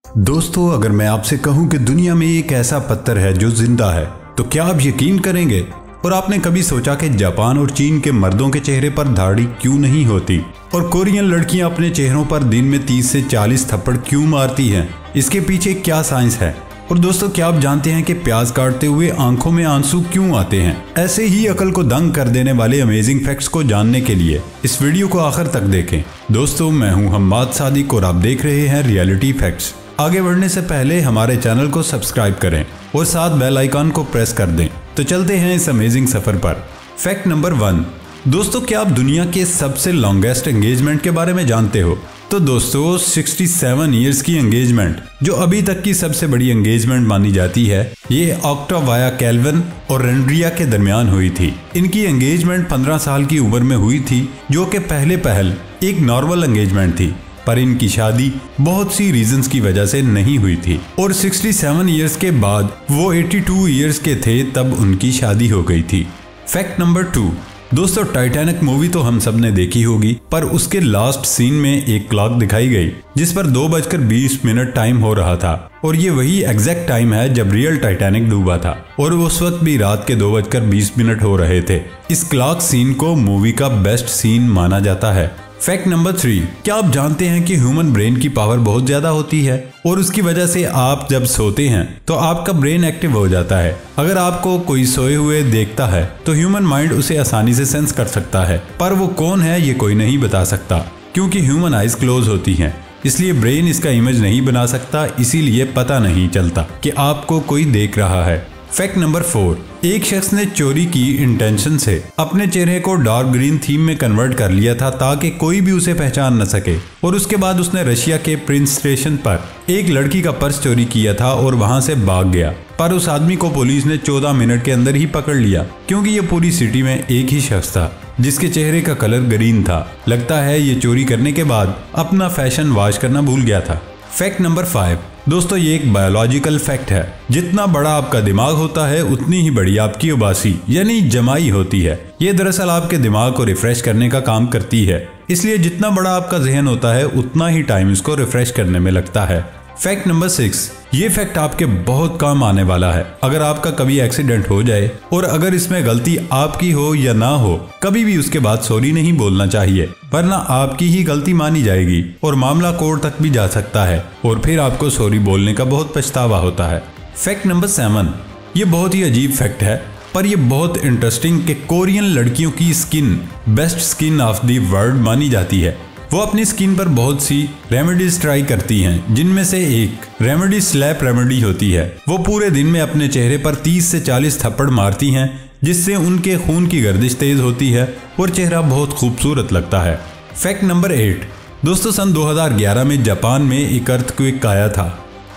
दोस्तों, अगर मैं आपसे कहूं कि दुनिया में एक ऐसा पत्थर है जो जिंदा है, तो क्या आप यकीन करेंगे? और आपने कभी सोचा कि जापान और चीन के मर्दों के चेहरे पर दाढ़ी क्यों नहीं होती और कोरियन लड़कियां अपने चेहरों पर दिन में 30 से 40 थप्पड़ क्यों मारती हैं? इसके पीछे क्या साइंस है? और दोस्तों, क्या आप जानते हैं कि प्याज काटते हुए आंखों में आंसू क्यों आते हैं? ऐसे ही अकल को दंग कर देने वाले अमेजिंग फैक्ट्स को जानने के लिए इस वीडियो को आखिर तक देखें। दोस्तों, मैं हूं हम्माद सादिक और आप देख रहे हैं रियलिटी फैक्ट्स। आगे बढ़ने से पहले हमारे चैनल को सब्सक्राइब करें और साथ बेल आइकन को प्रेस कर दें। तो चलते हैं इस अमेजिंग सफर पर। Fact number 1। दोस्तों, क्या आप दुनिया के सबसे लॉन्गेस्ट एंगेजमेंट के बारे में जानते हो? तो दोस्तों, 67 इयर्स की एंगेजमेंट, जो अभी तक की सबसे बड़ी एंगेजमेंट मानी जाती है, ये ऑक्टाविया कैल्विन और रेंड्रिया के दरमियान हुई थी। इनकी एंगेजमेंट 15 साल की उम्र में हुई थी, जो कि पहल एक नॉर्मल एंगेजमेंट थी, पर इनकी शादी बहुत सी रीजंस की वजह से नहीं हुई थी और 67 इयर्स के बाद वो 82 इयर्स के थे तब उनकी शादी हो गई थी। Fact number 2। दोस्तों, टाइटैनिक मूवी तो हम सब ने देखी होगी, पर उसके लास्ट सीन में एक क्लॉक दिखाई गई जिस पर 2:20 टाइम हो रहा था और ये वही एग्जैक्ट टाइम है जब रियल टाइटैनिक डूबा था और उस वक्त भी रात के 2:20 हो रहे थे। इस क्लॉक सीन को मूवी का बेस्ट सीन माना जाता है। Fact number 3। क्या आप जानते हैं कि ह्यूमन ब्रेन की पावर बहुत ज्यादा होती है और उसकी वजह से आप जब सोते हैं तो आपका ब्रेन एक्टिव हो जाता है। अगर आपको कोई सोए हुए देखता है तो ह्यूमन माइंड उसे आसानी से सेंस कर सकता है, पर वो कौन है ये कोई नहीं बता सकता, क्योंकि ह्यूमन आइज क्लोज होती हैं, इसलिए ब्रेन इसका इमेज नहीं बना सकता, इसीलिए पता नहीं चलता कि आपको कोई देख रहा है। Fact number 4। एक शख्स ने चोरी की इंटेंशन से अपने चेहरे को डार्क ग्रीन थीम में कन्वर्ट कर लिया था ताकि कोई भी उसे पहचान न सके, और उसके बाद उसने रशिया के प्रिंस स्टेशन पर एक लड़की का पर्स चोरी किया था और वहां से भाग गया, पर उस आदमी को पुलिस ने 14 मिनट के अंदर ही पकड़ लिया, क्योंकि ये पूरी सिटी में एक ही शख्स था जिसके चेहरे का कलर ग्रीन था। लगता है ये चोरी करने के बाद अपना फैशन वॉश करना भूल गया था। Fact number 5। दोस्तों, ये एक बायोलॉजिकल फैक्ट है। जितना बड़ा आपका दिमाग होता है उतनी ही बड़ी आपकी उबासी यानी जमाई होती है। ये दरअसल आपके दिमाग को रिफ्रेश करने का काम करती है, इसलिए जितना बड़ा आपका जहन होता है उतना ही टाइम इसको रिफ्रेश करने में लगता है। Fact number 6। ये फैक्ट आपके बहुत काम आने वाला है। अगर आपका कभी एक्सीडेंट हो जाए और अगर इसमें गलती आपकी हो या ना हो, कभी भी उसके बाद सॉरी नहीं बोलना चाहिए, वरना आपकी ही गलती मानी जाएगी और मामला कोर्ट तक भी जा सकता है और फिर आपको सॉरी बोलने का बहुत पछतावा होता है। Fact number 7। ये बहुत ही अजीब फैक्ट है, पर यह बहुत इंटरेस्टिंग कि कोरियन लड़कियों की skin best skin of the world मानी जाती है। वो अपनी स्किन पर बहुत सी रेमेडीज ट्राई करती हैं, जिनमें से एक रेमेडी स्लैप रेमेडी होती है। वो पूरे दिन में अपने चेहरे पर 30 से 40 थप्पड़ मारती हैं, जिससे उनके खून की गर्दिश तेज होती है और चेहरा बहुत खूबसूरत लगता है। Fact number 8। दोस्तों, सन 2011 में जापान में एक अर्थक्वेक आया था।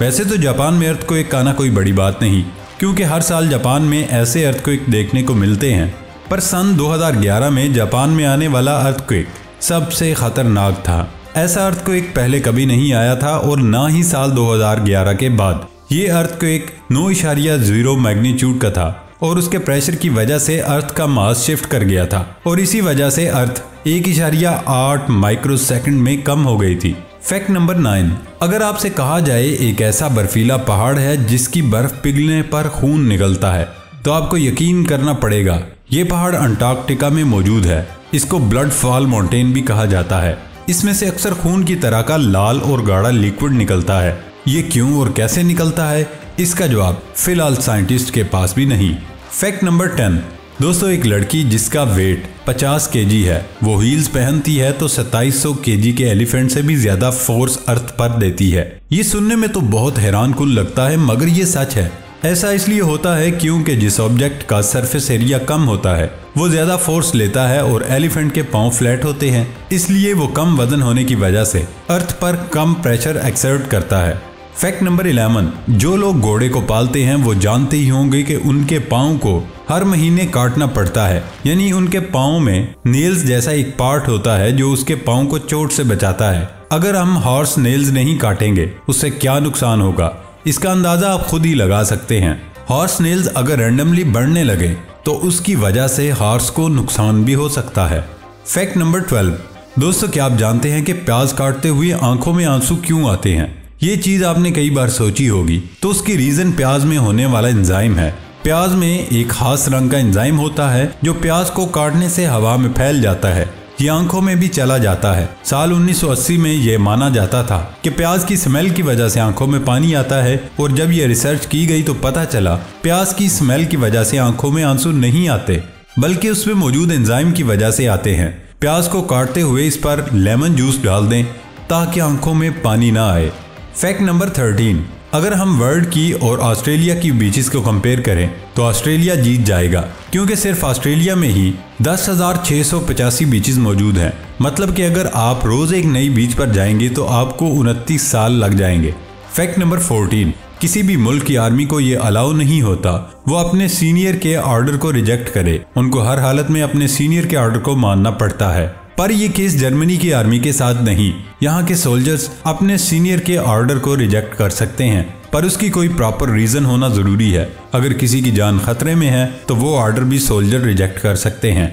वैसे तो जापान में अर्थक्वेक आना कोई बड़ी बात नहीं, क्योंकि हर साल जापान में ऐसे अर्थक्वेक देखने को मिलते हैं, पर सन 2011 में जापान में आने वाला अर्थक्वेक सबसे खतरनाक था। ऐसा अर्थक्वेक पहले कभी नहीं आया था और ना ही साल 2011 के बाद। ये अर्थक्वेक 9.0 मैग्नीट्यूड का था और उसके प्रेशर की वजह से अर्थ का मास शिफ्ट कर गया था और इसी वजह से अर्थ 1.8 माइक्रोसेकंड में कम हो गई थी। Fact number 9। अगर आपसे कहा जाए एक ऐसा बर्फीला पहाड़ है जिसकी बर्फ पिघलने पर खून निकलता है, तो आपको यकीन करना पड़ेगा ये पहाड़ अंटार्कटिका में मौजूद है। इसको ब्लड फॉल माउंटेन भी कहा जाता है। इसमें से अक्सर खून की तरह का लाल और गाढ़ा लिक्विड निकलता है। ये क्यों और कैसे निकलता है, इसका जवाब फिलहाल साइंटिस्ट के पास भी नहीं। Fact number 10। दोस्तों, एक लड़की जिसका वेट 50 kg है, वो हील्स पहनती है तो 2700 kg के एलिफेंट से भी ज्यादा फोर्स अर्थ पर देती है। ये सुनने में तो बहुत हैरानकुन लगता है, मगर ये सच है। ऐसा इसलिए होता है क्योंकि जिस ऑब्जेक्ट का सरफेस एरिया कम होता है वो ज्यादा फोर्स लेता है और एलिफेंट के पांव फ्लैट होते हैं, इसलिए वो कम वजन होने की वजह से अर्थ पर कम प्रेशर एक्सर्ट करता है। Fact number 11। जो लोग घोड़े को पालते हैं वो जानते ही होंगे कि उनके पाँव को हर महीने काटना पड़ता है, यानी उनके पाँव में नेल्स जैसा एक पार्ट होता है जो उसके पाँव को चोट से बचाता है। अगर हम हॉर्स नेल्स नहीं काटेंगे उससे क्या नुकसान होगा, इसका अंदाजा आप खुद ही लगा सकते हैं। हॉर्स नेल्स अगर रैंडमली बढ़ने लगे तो उसकी वजह से हॉर्स को नुकसान भी हो सकता है। Fact number 12। दोस्तों, क्या आप जानते हैं कि प्याज काटते हुए आंखों में आंसू क्यों आते हैं? ये चीज आपने कई बार सोची होगी, तो उसकी रीजन प्याज में होने वाला एंजाइम है। प्याज में एक खास रंग का एंजाइम होता है जो प्याज को काटने से हवा में फैल जाता है। ये आंखों में भी चला जाता है। साल 1980 में ये माना जाता था कि प्याज की स्मेल की वजह से आंखों में पानी आता है, और जब ये रिसर्च की गई तो पता चला प्याज की स्मेल की वजह से आंखों में आंसू नहीं आते, बल्कि उसमें मौजूद एंजाइम की वजह से आते हैं। प्याज को काटते हुए इस पर लेमन जूस डाल दें ताकि आंखों में पानी ना आए। फैक्ट नंबर 13, अगर हम वर्ल्ड की और ऑस्ट्रेलिया की बीचेस को कंपेयर करें तो ऑस्ट्रेलिया जीत जाएगा, क्योंकि सिर्फ ऑस्ट्रेलिया में ही 10,685 बीचेस मौजूद हैं। मतलब कि अगर आप रोज एक नई बीच पर जाएंगे तो आपको 29 साल लग जाएंगे। फैक्ट नंबर 14, किसी भी मुल्क की आर्मी को ये अलाउ नहीं होता वो अपने सीनियर के ऑर्डर को रिजेक्ट करे। उनको हर हालत में अपने सीनियर के ऑर्डर को मानना पड़ता है। पर यह केस जर्मनी की आर्मी के साथ नहीं। यहाँ के सोल्जर्स अपने सीनियर के ऑर्डर को रिजेक्ट कर सकते हैं, पर उसकी कोई प्रॉपर रीजन होना जरूरी है। अगर किसी की जान खतरे में है तो वो ऑर्डर भी सोल्जर रिजेक्ट कर सकते हैं।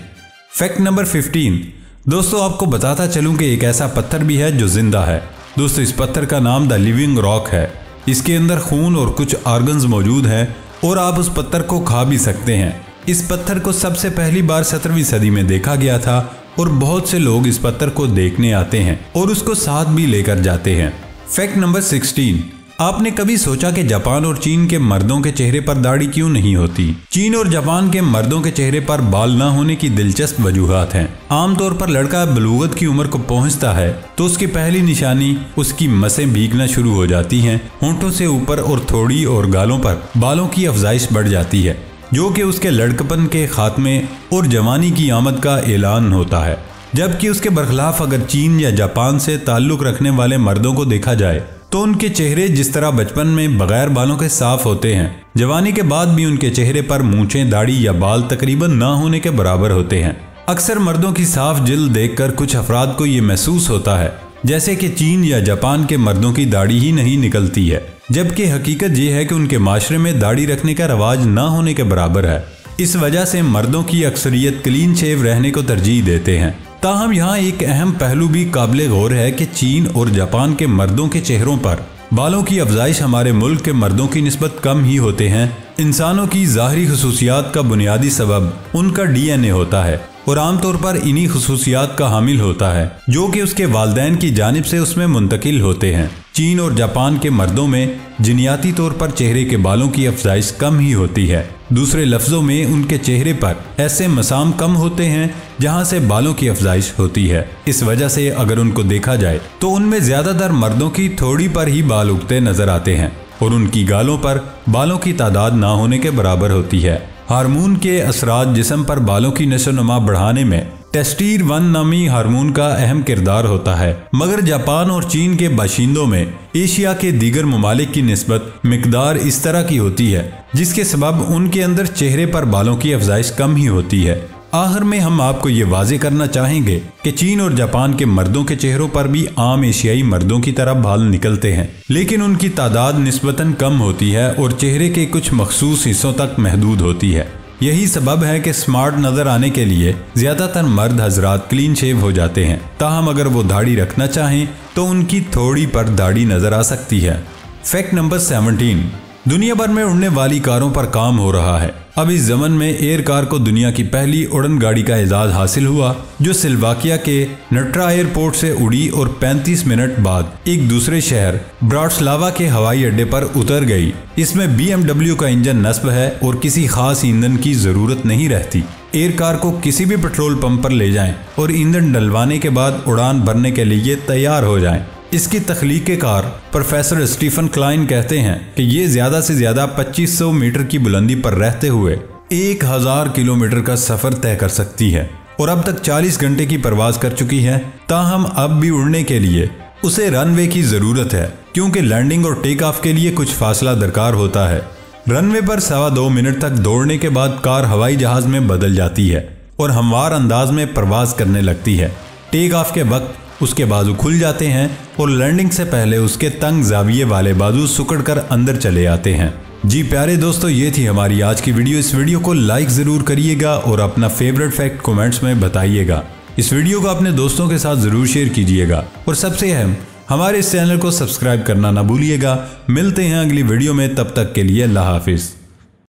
फैक्ट नंबर 15, दोस्तों आपको बताता चलूं कि एक ऐसा पत्थर भी है जो जिंदा है। दोस्तों इस पत्थर का नाम द लिविंग रॉक है। इसके अंदर खून और कुछ ऑर्गन्स मौजूद हैं और आप उस पत्थर को खा भी सकते हैं। इस पत्थर को सबसे पहली बार 17वीं सदी में देखा गया था और बहुत से लोग इस पत्थर को देखने आते हैं और उसको साथ भी लेकर जाते हैं। फैक्ट नंबर 16, आपने कभी सोचा कि जापान और चीन के मर्दों के चेहरे पर दाढ़ी क्यों नहीं होती? चीन और जापान के मर्दों के चेहरे पर बाल न होने की दिलचस्प वजूहात हैं। आमतौर पर लड़का बलूगत की उम्र को पहुंचता है तो उसकी पहली निशानी उसकी मसें भीगना शुरू हो जाती हैं। होंठों से ऊपर और थोड़ी और गालों पर बालों की अफजाइश बढ़ जाती है, जो कि उसके लड़कपन के खात्मे और जवानी की आमद का ऐलान होता है। जबकि उसके बरखिलाफ अगर चीन या जापान से ताल्लुक रखने वाले मर्दों को देखा जाए तो उनके चेहरे जिस तरह बचपन में बगैर बालों के साफ होते हैं, जवानी के बाद भी उनके चेहरे पर मूंछें, दाढ़ी या बाल तकरीबन ना होने के बराबर होते हैं। अक्सर मर्दों की साफ जिल्द देखकर कुछ अफराद को ये महसूस होता है जैसे कि चीन या जापान के मर्दों की दाढ़ी ही नहीं निकलती है, जबकि हकीकत ये है कि उनके माशरे में दाढ़ी रखने का रवाज ना होने के बराबर है। इस वजह से मर्दों की अक्सरियत क्लीन शेव रहने को तरजीह देते हैं। ताहम यहाँ एक अहम पहलू भी काबिल गौर है कि चीन और जापान के मर्दों के चेहरों पर बालों की अफजाइश हमारे मुल्क के मर्दों की निस्बत कम ही होते हैं। इंसानों की ज़ाहरी खसूसियात का बुनियादी सबब उनका DNA होता है और आमतौर पर इन्हीं खसूसियात का हामिल होता है जो कि उसके वालिदैन की जानिब से उसमें मुंतकिल होते हैं। चीन और जापान के मर्दों में जिनियाती तौर पर चेहरे के बालों की अफजाइश कम ही होती है। दूसरे लफ्जों में उनके चेहरे पर ऐसे मसाम कम होते हैं जहां से बालों की अफजाइश होती है। इस वजह से अगर उनको देखा जाए तो उनमें ज्यादातर मर्दों की थोड़ी पर ही बाल उगते नजर आते हैं और उनकी गालों पर बालों की तादाद ना होने के बराबर होती है। हार्मोन के असरात जिस्म पर बालों की नशोनुमा बढ़ाने में टेस्टीरोन नामी हार्मोन का अहम किरदार होता है, मगर जापान और चीन के बाशिंदों में एशिया के दीगर ममालिक की निस्बत मिकदार इस तरह की होती है जिसके सबब उनके अंदर चेहरे पर बालों की अफजाइश कम ही होती है। आखिर में हम आपको ये वाजे करना चाहेंगे कि चीन और जापान के मर्दों के चेहरों पर भी आम एशियाई मर्दों की तरह बाल निकलते हैं, लेकिन उनकी तादाद निस्बतन कम होती है और चेहरे के कुछ मखसूस हिस्सों तक महदूद होती है। यही सबब है कि स्मार्ट नजर आने के लिए ज्यादातर मर्द हजरात क्लीन शेव हो जाते हैं। ताहम अगर वो दाढ़ी रखना चाहें तो उनकी थोड़ी पर दाढ़ी नजर आ सकती है। फैक्ट नंबर 17, दुनिया भर में उड़ने वाली कारों पर काम हो रहा है। अब इस जमन में एयर कार को दुनिया की पहली उड़न गाड़ी का एजाज हासिल हुआ जो स्लोवाकिया के नट्रा एयरपोर्ट से उड़ी और 35 मिनट बाद एक दूसरे शहर ब्राटिस्लावा के हवाई अड्डे पर उतर गई। इसमें BMW का इंजन नस्ब है और किसी खास ईंधन की जरूरत नहीं रहती। एयर कार को किसी भी पेट्रोल पंप पर ले जाएं और ईंधन डलवाने के बाद उड़ान भरने के लिए तैयार हो जाएं। इसकी तख्लीक़-ए-कार प्रोफेसर स्टीफन क्लाइन कहते हैं कि ये ज्यादा से ज्यादा 2500 मीटर की बुलंदी पर रहते हुए 1000 किलोमीटर का सफर तय कर सकती है और अब तक 40 घंटे की परवाज कर चुकी है। ताहम अब भी उड़ने के लिए उसे रनवे की जरूरत है, क्योंकि लैंडिंग और टेक ऑफ के लिए कुछ फासला दरकार होता है। रनवे पर 2.25 मिनट तक दौड़ने के बाद कार हवाई जहाज में बदल जाती है और हमवार अंदाज में परवाज करने लगती है। टेक ऑफ के वक्त उसके बाजू खुल जाते हैं और लैंडिंग से पहले उसके तंग जाविये वाले बाजू सुकड़कर अंदर चले आते हैं। जी प्यारे दोस्तों, ये थी हमारी आज की वीडियो। इस वीडियो को लाइक जरूर करिएगा और अपना फेवरेट फैक्ट कमेंट्स में बताइएगा। इस वीडियो को अपने दोस्तों के साथ जरूर शेयर कीजिएगा और सबसे अहम, हमारे इस चैनल को सब्सक्राइब करना ना भूलिएगा। मिलते हैं अगली वीडियो में, तब तक के लिए अल्लाह हाफिज।